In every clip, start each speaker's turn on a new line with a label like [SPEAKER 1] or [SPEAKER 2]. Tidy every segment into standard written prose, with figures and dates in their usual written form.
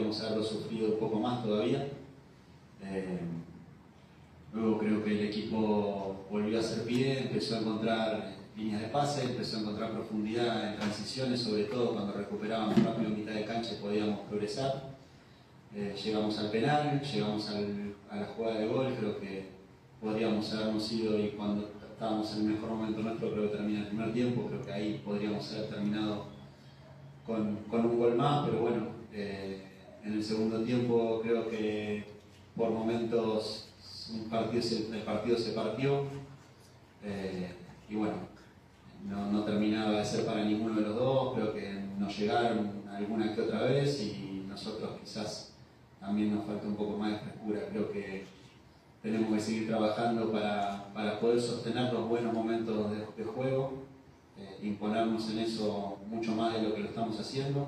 [SPEAKER 1] podríamos haberlo sufrido un poco más todavía. Luego creo que el equipo volvió a hacer pie, empezó a encontrar líneas de pase, empezó a encontrar profundidad en transiciones, sobre todo cuando recuperábamos rápido en mitad de cancha y podíamos progresar. Llegamos al penal, llegamos a la jugada de gol, creo que podríamos habernos ido, y cuando estábamos en el mejor momento nuestro, creo que termina el primer tiempo, creo que ahí podríamos haber terminado con un gol más, pero bueno, en el segundo tiempo creo que por momentos el partido se partió, y bueno, no terminaba de ser para ninguno de los dos, creo que nos llegaron alguna que otra vez y nosotros quizás también nos falta un poco más de frescura. Creo que tenemos que seguir trabajando para poder sostener los buenos momentos de juego, imponernos en eso mucho más de lo que lo estamos haciendo,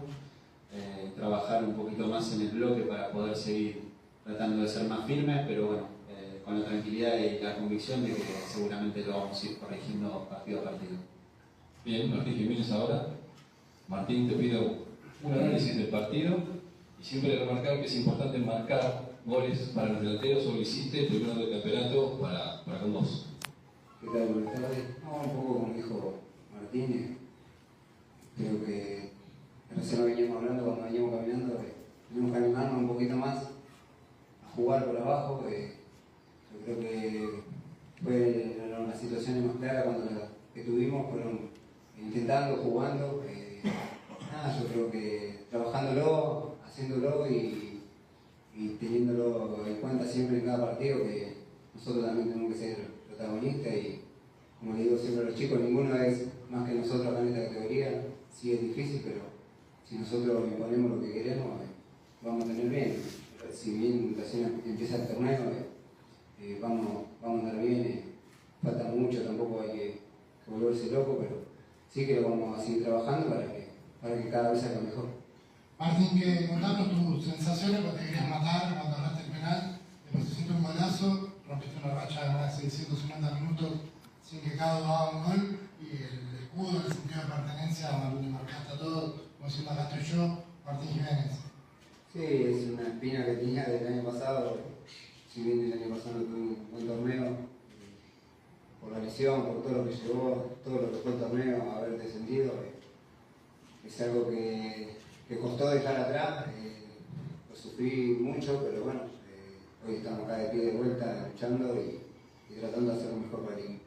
[SPEAKER 1] trabajar un poquito más en el bloque para poder seguir tratando de ser más firmes, pero bueno, con la tranquilidad y la convicción de que seguramente lo vamos a ir corrigiendo partido a partido.
[SPEAKER 2] Bien, Martín Jiménez ahora. Martín, te pido un análisis del partido y siempre remarcar que es importante marcar goles para los delanteros. Hoy lo hiciste, primero del campeonato para con vos.
[SPEAKER 3] ¿Qué tal? Buenas tardes. No, un poco como dijo Martín, creo que recién lo veníamos hablando cuando veníamos caminando, tenemos que animarnos un poquito más a jugar por abajo. Yo creo que fue las situaciones más claras cuando que tuvimos, fueron intentando, jugando. Yo creo que trabajándolo, haciéndolo y teniéndolo en cuenta siempre en cada partido, que nosotros también tenemos que ser protagonistas, y como le digo siempre a los chicos, ninguno es más que nosotros acá en esta categoría. Sí es difícil, pero si nosotros imponemos lo que queremos, vamos a tener bien. Si bien recién empieza el torneo, vamos a andar bien, falta mucho, tampoco hay que volverse loco, pero sí que lo vamos a seguir trabajando para que cada vez salga mejor.
[SPEAKER 4] Martín, que contanos tus sensaciones cuando te querías matar, cuando agarraste el penal, después te hiciste un golazo, rompiste una racha de más de 650 minutos sin que cada uno haga un gol, y el escudo, el sentido de pertenencia, donde marcaste a todos, como diciendo acá estoy yo, Martín Jiménez.
[SPEAKER 3] Sí, es una espina que tenía del año pasado. Si bien el año pasado no tuve un buen torneo, por la lesión, por todo lo que llevó, todo lo que fue el torneo, haber descendido, es algo que costó dejar atrás. Lo sufrí mucho, pero bueno, hoy estamos acá de pie de vuelta, luchando y tratando de hacer lo mejor para el equipo.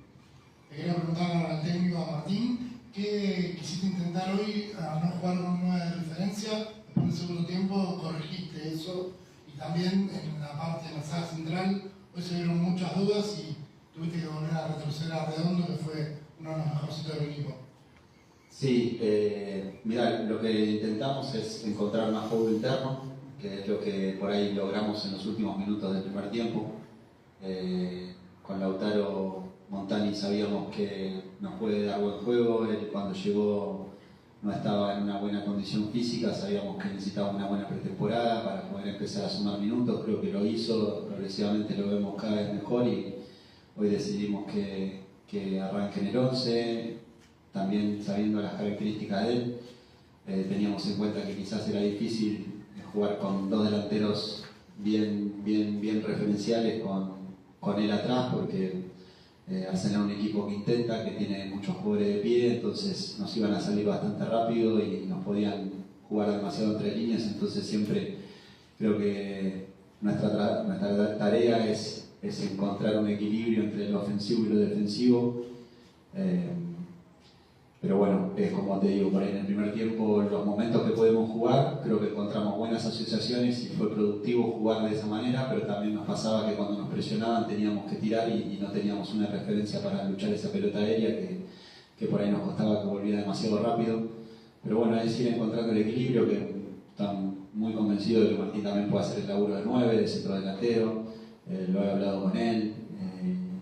[SPEAKER 4] Te quería preguntar al técnico, a Martín, ¿qué quisiste intentar hoy a no jugar con 9 de referencia? Después del segundo tiempo corregiste eso, y también en la parte de la saga central hoy se vieron muchas dudas y tuviste que volver a retroceder a Redondo, que fue uno de los mejorcitos del equipo.
[SPEAKER 1] Sí, mirá, lo que intentamos es encontrar más juego interno, que es lo que por ahí logramos en los últimos minutos del primer tiempo. Con Lautaro Montani sabíamos que nos puede dar buen juego. Él, cuando llegó, no estaba en una buena condición física, sabíamos que necesitaba una buena pretemporada para poder empezar a sumar minutos. Creo que lo hizo, progresivamente lo vemos cada vez mejor, y hoy decidimos que arranque en el 11, también sabiendo las características de él. Teníamos en cuenta que quizás era difícil jugar con dos delanteros bien referenciales con él atrás, porque Arsenal es un equipo que intenta, que tiene muchos jugadores de pie, entonces nos iban a salir bastante rápido y nos podían jugar demasiado entre líneas. Entonces siempre creo que nuestra tarea es encontrar un equilibrio entre lo ofensivo y lo defensivo. Pero bueno, como te digo, por ahí en el primer tiempo, los momentos que podemos jugar, creo que encontramos buenas asociaciones y fue productivo jugar de esa manera, pero también nos pasaba que cuando nos presionaban teníamos que tirar y no teníamos una referencia para luchar esa pelota aérea que por ahí nos costaba, que volviera demasiado rápido. Pero bueno, es ir encontrando el equilibrio, que están muy convencidos de que Martín también puede hacer el laburo de 9, de centro delantero, lo he hablado con él,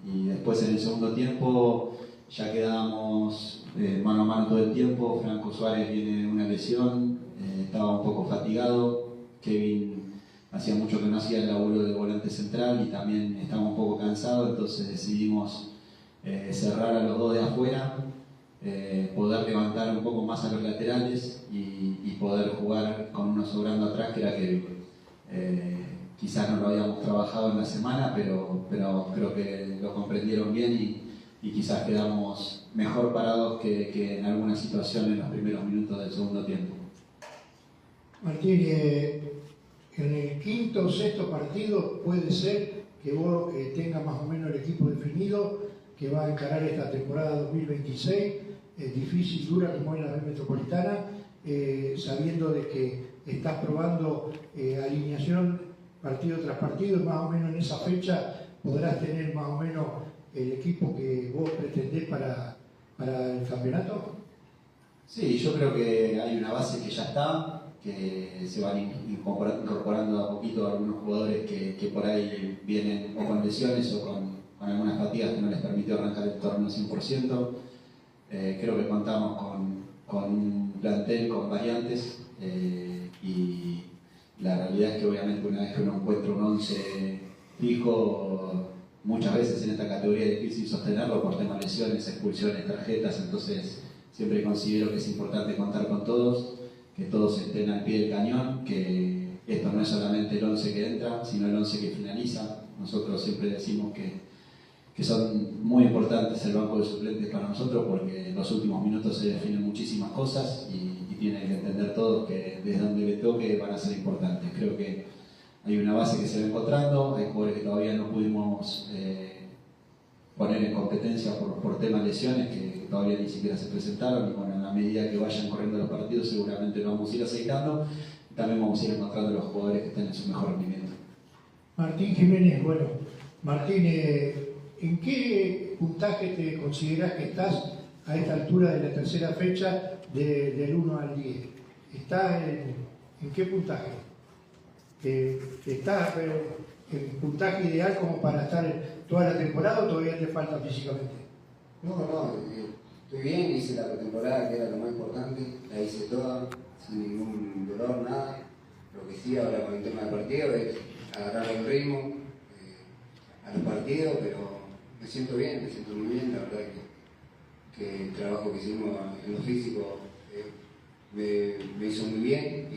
[SPEAKER 1] y después en el segundo tiempo ya quedábamos mano a mano todo el tiempo. Franco Suárez viene de una lesión, estaba un poco fatigado. Kevin hacía mucho que no hacía el laburo de volante central y también estaba un poco cansado, entonces decidimos cerrar a los dos de afuera, poder levantar un poco más a los laterales y poder jugar con uno sobrando atrás, que era que quizás no lo habíamos trabajado en la semana, pero creo que lo comprendieron bien y quizás quedamos mejor parados que en alguna situación en los primeros minutos del segundo tiempo.
[SPEAKER 5] Martín, en el quinto o sexto partido puede ser que vos tengas más o menos el equipo definido que va a encarar esta temporada 2026, difícil, dura como es la red metropolitana, sabiendo de que estás probando alineación partido tras partido y más o menos en esa fecha podrás tener más o menos el equipo que vos pretendés para el campeonato.
[SPEAKER 1] Sí, yo creo que hay una base que ya está, que se van incorporando a poquito algunos jugadores que por ahí vienen o con lesiones o con algunas fatigas que no les permitió arrancar el torneo 100%. Creo que contamos con un plantel con variantes y la realidad es que obviamente una vez que uno encuentra un 11 fijo, muchas veces en esta categoría es difícil sostenerlo por temas de lesiones, expulsiones, tarjetas, entonces siempre considero que es importante contar con todos, que todos estén al pie del cañón, que esto no es solamente el 11 que entra, sino el 11 que finaliza. Nosotros siempre decimos que son muy importantes el banco de suplentes para nosotros porque en los últimos minutos se definen muchísimas cosas y tienen que entender todos que desde donde le toque van a ser importantes. Creo que hay una base que se va encontrando, hay jugadores que todavía no pudimos poner en competencia por temas de lesiones que todavía ni siquiera se presentaron y bueno, en la medida que vayan corriendo los partidos seguramente lo vamos a ir aceitando y también vamos a ir encontrando los jugadores que estén en su mejor rendimiento.
[SPEAKER 5] Martín Jiménez, bueno, Martín, ¿en qué puntaje te considerás que estás a esta altura de la tercera fecha del 1 al 10? ¿Estás en qué puntaje? ¿Estás en puntaje ideal como para estar toda la temporada o todavía te falta físicamente?
[SPEAKER 3] No, estoy bien, hice la pretemporada que era lo más importante, la hice toda, sin ningún dolor, nada. Lo que sí ahora con el tema del partido es agarrar el ritmo a los partidos, pero me siento bien, me siento muy bien, la verdad que el trabajo que hicimos en lo físico me hizo muy bien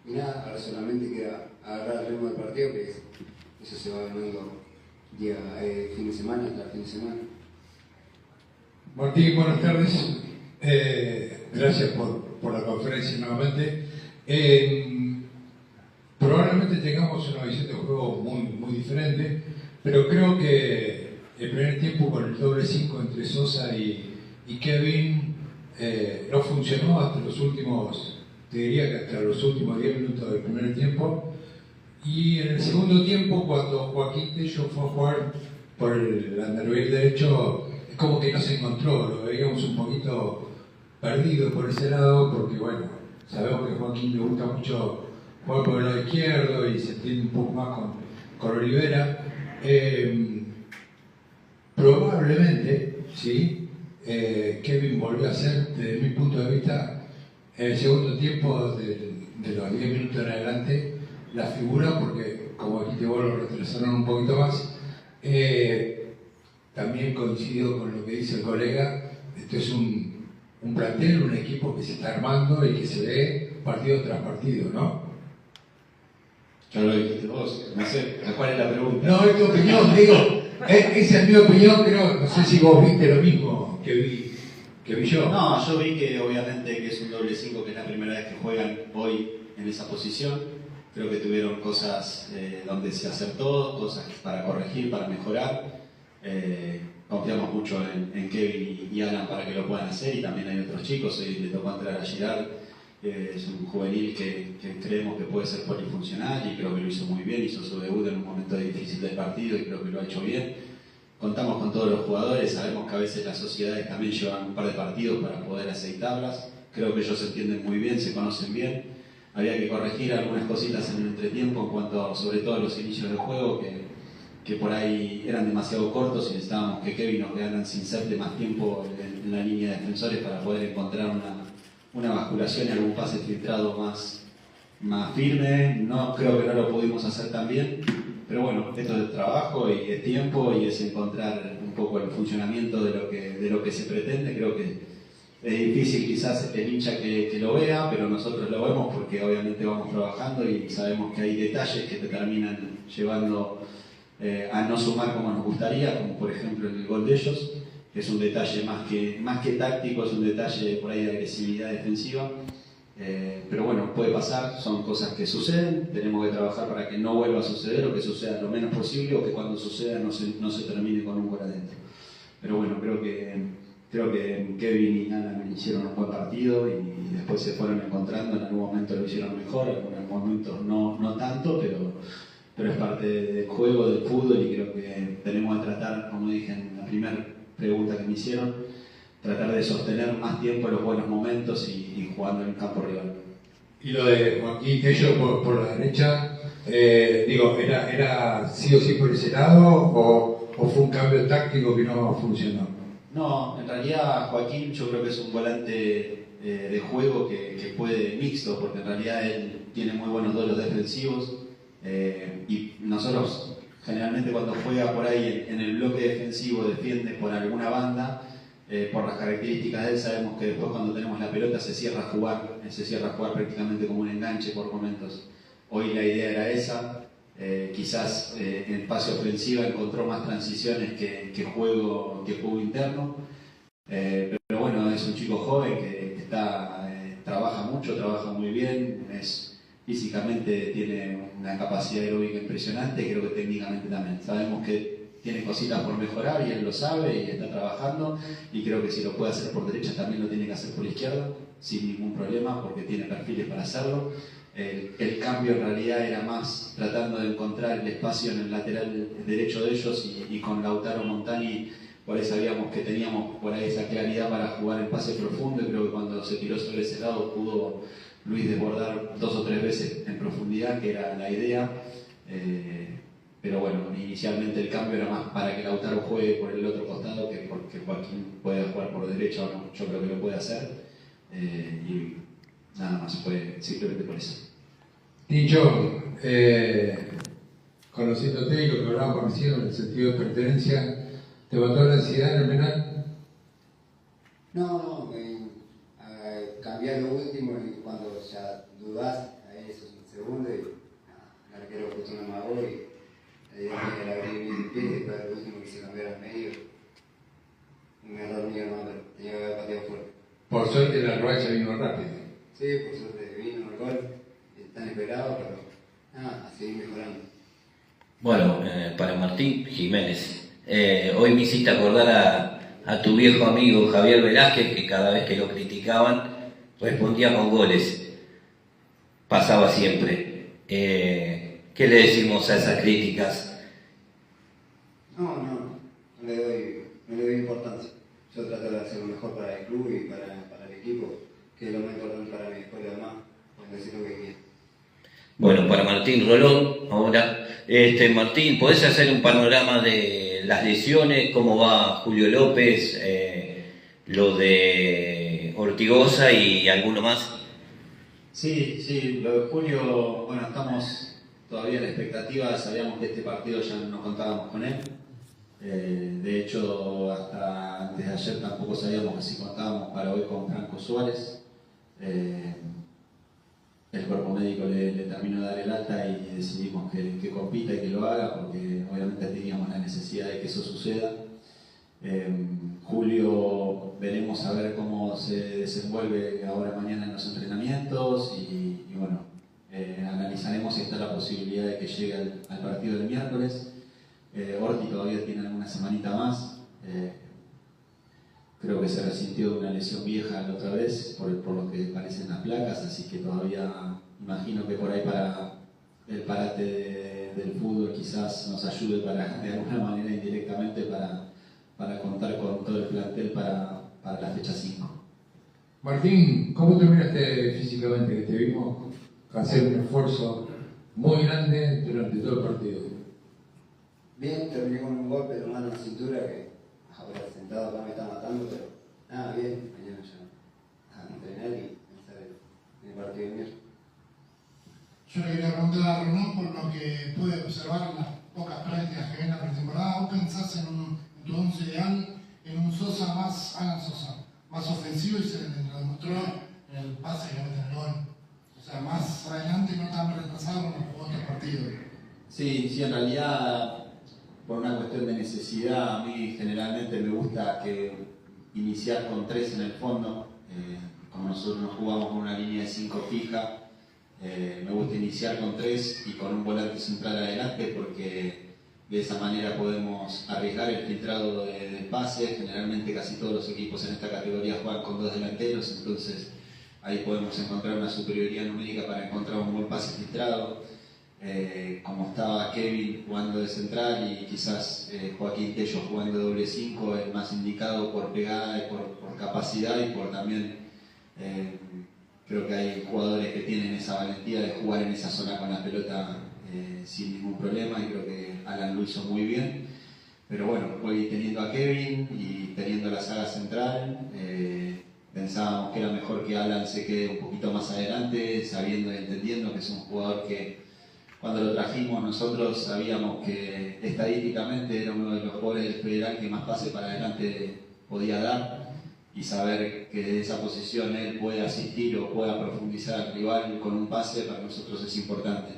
[SPEAKER 3] y nada, ahora solamente queda agarrar el ritmo del partido, que eso se va ganando fin de semana, tras fin de semana.
[SPEAKER 6] Martín, buenas tardes. Gracias por la conferencia nuevamente. Probablemente tengamos una visión de juego muy diferente, pero creo que el primer tiempo con el doble 5 entre Sosa y Kevin no funcionó hasta los últimos, te diría que hasta los últimos 10 minutos del primer tiempo. Y en el segundo tiempo, cuando Joaquín Tello fue a jugar por el lateral derecho, es como que no se encontró, lo veíamos un poquito perdido por ese lado, porque bueno, sabemos que a Joaquín le gusta mucho jugar por el lado izquierdo y se entiende un poco más con Olivera. Probablemente, sí, Kevin volvió a ser, desde mi punto de vista, en el segundo tiempo de los 10 minutos en adelante, la figura, porque como dijiste vos lo retrasaron un poquito más. También coincido con lo que dice el colega, esto es un plantel, un equipo que se está armando y que se ve partido tras partido, ¿no?
[SPEAKER 2] Ya lo dijiste vos, no sé, ¿cuál es la pregunta?
[SPEAKER 6] No, es tu opinión, digo, esa es mi opinión, creo, no sé si vos viste lo mismo que vi yo.
[SPEAKER 1] No, yo vi que obviamente que es un doble 5, que es la primera vez que juegan hoy en esa posición. Creo que tuvieron cosas donde se acertó, cosas para corregir, para mejorar. Confiamos mucho en Kevin y Alan para que lo puedan hacer y también hay otros chicos. Hoy le tocó entrar a Girard, es un juvenil que creemos que puede ser polifuncional y creo que lo hizo muy bien, hizo su debut en un momento difícil del partido y creo que lo ha hecho bien. Contamos con todos los jugadores, sabemos que a veces las sociedades también llevan un par de partidos para poder aceitarlas. Creo que ellos se entienden muy bien, se conocen bien. Había que corregir algunas cositas en el entretiempo en cuanto sobre todo a los inicios del juego que por ahí eran demasiado cortos y necesitábamos que Kevin nos quedaran sin set de más tiempo en la línea de defensores para poder encontrar una basculación y algún pase filtrado más firme. No, creo que no lo pudimos hacer tan bien, pero bueno, esto es trabajo y es tiempo y es encontrar un poco el funcionamiento de lo que se pretende. Creo que es difícil quizás el hincha que lo vea, pero nosotros lo vemos porque obviamente vamos trabajando y sabemos que hay detalles que te terminan llevando a no sumar como nos gustaría, como por ejemplo el gol de ellos, que es un detalle más que táctico, es un detalle por ahí de agresividad defensiva. Pero bueno, puede pasar, son cosas que suceden, tenemos que trabajar para que no vuelva a suceder o que suceda lo menos posible o que cuando suceda no se termine con un gol adentro. Pero bueno, creo que Kevin y Nana me hicieron un buen partido y después se fueron encontrando, en algún momento lo hicieron mejor, en algunos momentos no tanto, pero es parte del juego, del fútbol y creo que tenemos que tratar, como dije en la primera pregunta que me hicieron, tratar de sostener más tiempo los buenos momentos y jugando en el campo rival.
[SPEAKER 6] Y lo de Joaquín Tello por la derecha, ¿era sí o sí por ese lado o fue un cambio táctico que no funcionó?
[SPEAKER 1] No, en realidad Joaquín yo creo que es un volante de juego que puede mixto, porque en realidad él tiene muy buenos duelos defensivos y nosotros generalmente cuando juega por ahí en el bloque defensivo defiende por alguna banda. Por las características de él sabemos que después cuando tenemos la pelota se cierra a jugar prácticamente como un enganche por momentos. Hoy la idea era esa, quizás en fase ofensiva encontró más transiciones que juego interno, pero bueno, es un chico joven que trabaja mucho, trabaja muy bien, físicamente tiene una capacidad aeróbica impresionante, creo que técnicamente también. Sabemos que tiene cositas por mejorar y él lo sabe y está trabajando y creo que si lo puede hacer por derecha también lo tiene que hacer por izquierda sin ningún problema porque tiene perfiles para hacerlo. El cambio en realidad era más tratando de encontrar el espacio en el lateral derecho de ellos y con Lautaro Montani por ahí sabíamos que teníamos por ahí esa claridad para jugar en pase profundo y creo que cuando se tiró sobre ese lado pudo Luis desbordar 2 o 3 veces en profundidad, que era la idea. Pero bueno, inicialmente el cambio era más para que Lautaro juegue por el otro costado que porque Joaquín pueda jugar por derecha o no. Yo creo que lo puede hacer y nada más, fue simplemente por eso.
[SPEAKER 6] Dicho, conociéndote y lo que hablábamos conocido en el sentido de pertenencia, ¿te mató la ansiedad en el penal?
[SPEAKER 3] No, cambiar lo último y cuando ya dudás, ahí eso es un segundo y el arquero justo me amagó y le abrí mis pies y después lo último que se cambiara al medio. Un error mío no, pero tenía que haber pateado fuerte.
[SPEAKER 6] Por suerte la revancha vino rápido.
[SPEAKER 3] Sí, por suerte vino el gol, tan esperado, pero nada, a seguir mejorando.
[SPEAKER 7] Bueno, para Martín Jiménez, hoy me hiciste acordar a tu viejo amigo Javier Velázquez, que cada vez que lo criticaban respondía con goles, pasaba siempre. ¿Qué le decimos a esas críticas?
[SPEAKER 3] No le doy importancia. Yo trato de hacer lo mejor para el club y para el equipo, que es lo más importante para mí. Después de demás, pueden decir lo que quieran.
[SPEAKER 7] Bueno, para Martín Rolón, ahora, Martín, ¿podés hacer un panorama de las lesiones? ¿Cómo va Julio López? Lo de Ortigoza y alguno más.
[SPEAKER 1] Sí, lo de Julio, bueno, estamos todavía en la expectativa, sabíamos que este partido ya no contábamos con él. De hecho, hasta antes de ayer tampoco sabíamos que si contábamos para hoy con Franco Suárez. El cuerpo médico le terminó de dar el alta y decidimos que compita y que lo haga porque obviamente teníamos la necesidad de que eso suceda. Julio veremos a ver cómo se desenvuelve ahora mañana en los entrenamientos y bueno, analizaremos si está la posibilidad de que llegue al partido del miércoles. Orti todavía tiene alguna semanita más. Creo que se resintió de una lesión vieja la otra vez, por lo que parecen las placas, así que todavía imagino que por ahí para el parate del fútbol quizás nos ayude de alguna manera indirectamente para contar con todo el plantel para la fecha 5.
[SPEAKER 6] Martín, ¿cómo terminaste físicamente? Que te vimos hacer un esfuerzo muy grande durante todo el partido.
[SPEAKER 3] Bien, terminé con un golpe de mano en la cintura que ahora sentado acá me está matando, pero nada, bien, mañana ya a entrenar y pensar en el partido de miércoles.
[SPEAKER 4] Yo le quería preguntar a Ronón por lo que pude observar en las pocas prácticas que ven la pretemporada. ¿Vos pensás en tu once ideal, en un Sosa más Alan Sosa? más ofensivo y se lo demostró en el pase que mete en el gol. O sea, más adelante, no tan retrasado como jugó otros partidos.
[SPEAKER 1] Sí, en realidad, por una cuestión de necesidad, a mí generalmente me gusta iniciar con 3 en el fondo. Como nosotros no jugamos con una línea de 5 fija, me gusta iniciar con 3 y con un volante central adelante, porque de esa manera podemos arriesgar el filtrado de pases. Generalmente casi todos los equipos en esta categoría juegan con 2 delanteros, entonces ahí podemos encontrar una superioridad numérica para encontrar un buen pase filtrado. Como estaba Kevin jugando de central y quizás Joaquín Tello jugando de doble 5, el más indicado por pegada y por capacidad, y por también creo que hay jugadores que tienen esa valentía de jugar en esa zona con la pelota sin ningún problema, y creo que Alan lo hizo muy bien. Pero bueno, hoy teniendo a Kevin y teniendo la saga central, pensábamos que era mejor que Alan se quede un poquito más adelante, sabiendo y entendiendo que es un jugador que cuando lo trajimos nosotros sabíamos que estadísticamente era uno de los jugadores del Federal que más pase para adelante podía dar, y saber que de esa posición él puede asistir o pueda profundizar al rival con un pase para nosotros es importante.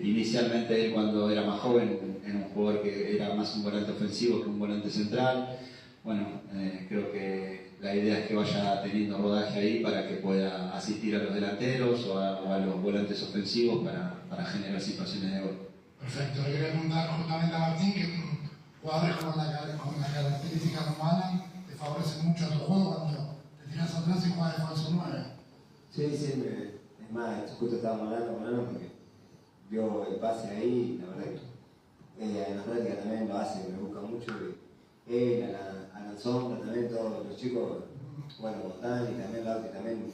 [SPEAKER 1] Inicialmente él, cuando era más joven, era un jugador que era más un volante ofensivo que un volante central. Bueno, creo que la idea es que vaya teniendo rodaje ahí para que pueda asistir a los delanteros o a los volantes ofensivos para generar situaciones de gol.
[SPEAKER 4] Perfecto, le quería preguntar justamente a Martín, que jugadores con la característica como Alan te favorecen mucho a tu juego cuando te tiras atrás y juegas de falso 9.
[SPEAKER 3] Sí, siempre. Es más, justo estábamos hablando con Ana porque vio el pase ahí, la verdad que en la práctica también lo hace, me busca mucho. Él, a la sombra también, todos los chicos, bueno, Botán y también Lauti también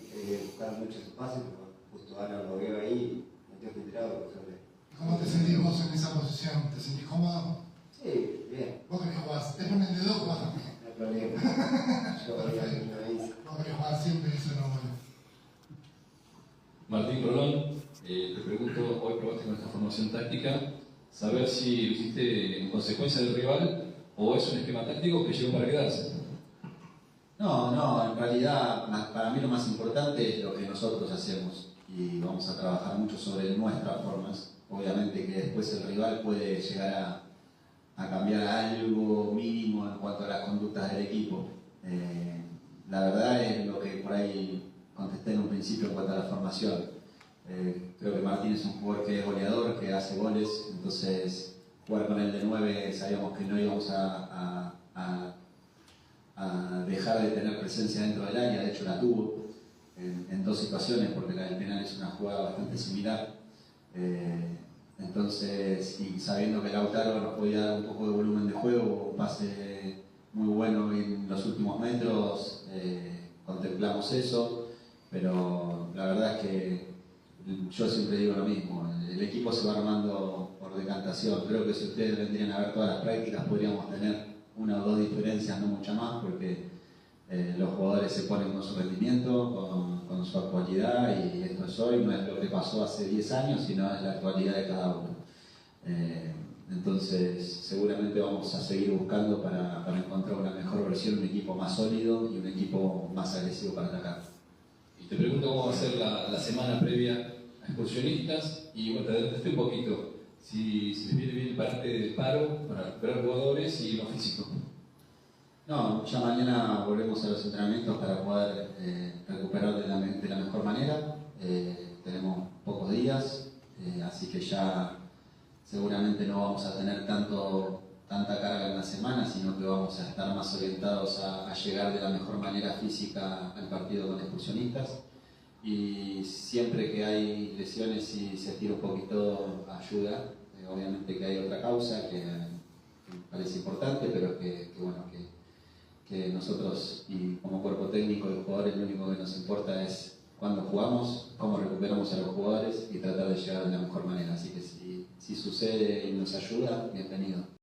[SPEAKER 3] buscaron mucho su pase, pero justo Ana lo vio ahí, metió filtrado.
[SPEAKER 4] ¿Cómo te sentís vos en esa posición? ¿Te sentís cómodo?
[SPEAKER 3] Sí, bien.
[SPEAKER 4] ¿Vos querés jugar? Te ponen de 2, jugás también.
[SPEAKER 3] No hay problema. Yo voy a ir.
[SPEAKER 4] Vos querés jugar siempre, eso no bueno.
[SPEAKER 2] Martín Rolón, te pregunto, hoy probaste con esta formación táctica, saber si lo hiciste en consecuencia del rival o es un esquema táctico que llegó para quedarse.
[SPEAKER 1] No, en realidad para mí lo más importante es lo que nosotros hacemos, y vamos a trabajar mucho sobre nuestras formas. Obviamente que después el rival puede llegar a cambiar algo mínimo en cuanto a las conductas del equipo. La verdad es lo que por ahí contesté en un principio en cuanto a la formación. Creo que Martín es un jugador que es goleador, que hace goles, entonces jugar con él de 9 sabíamos que no íbamos a dejar de tener presencia dentro del área. De hecho la tuvo en 2 situaciones, porque la del penal es una jugada bastante similar. Entonces, y sabiendo que Lautaro nos podía dar un poco de volumen de juego, un pase muy bueno en los últimos metros, contemplamos eso, pero la verdad es que yo siempre digo lo mismo, el equipo se va armando por decantación. Creo que si ustedes vendrían a ver todas las prácticas podríamos tener 1 o 2 diferencias, no mucha más, porque los jugadores se ponen con su rendimiento, con su actualidad, y esto es hoy, no es lo que pasó hace 10 años, sino es la actualidad de cada uno. Entonces seguramente vamos a seguir buscando para encontrar una mejor versión, un equipo más sólido y un equipo más agresivo para atacar.
[SPEAKER 2] Y te pregunto cómo va a ser la semana previa a excursionistas, y bueno, te adelantaste un poquito, si les viene bien el parate de paro para recuperar jugadores y lo físico.
[SPEAKER 1] No, ya mañana volvemos a los entrenamientos para poder recuperar de la mejor manera. Tenemos pocos días, así que ya seguramente no vamos a tener tanta carga en la semana, sino que vamos a estar más orientados a llegar de la mejor manera física al partido con excursionistas. Y siempre que hay lesiones y se tira un poquito, ayuda. Obviamente que hay otra causa que me parece importante, pero que nosotros, y como cuerpo técnico y jugadores, lo único que nos importa es cuándo jugamos, cómo recuperamos a los jugadores y tratar de llegar de la mejor manera. Así que si sucede y nos ayuda, bienvenido.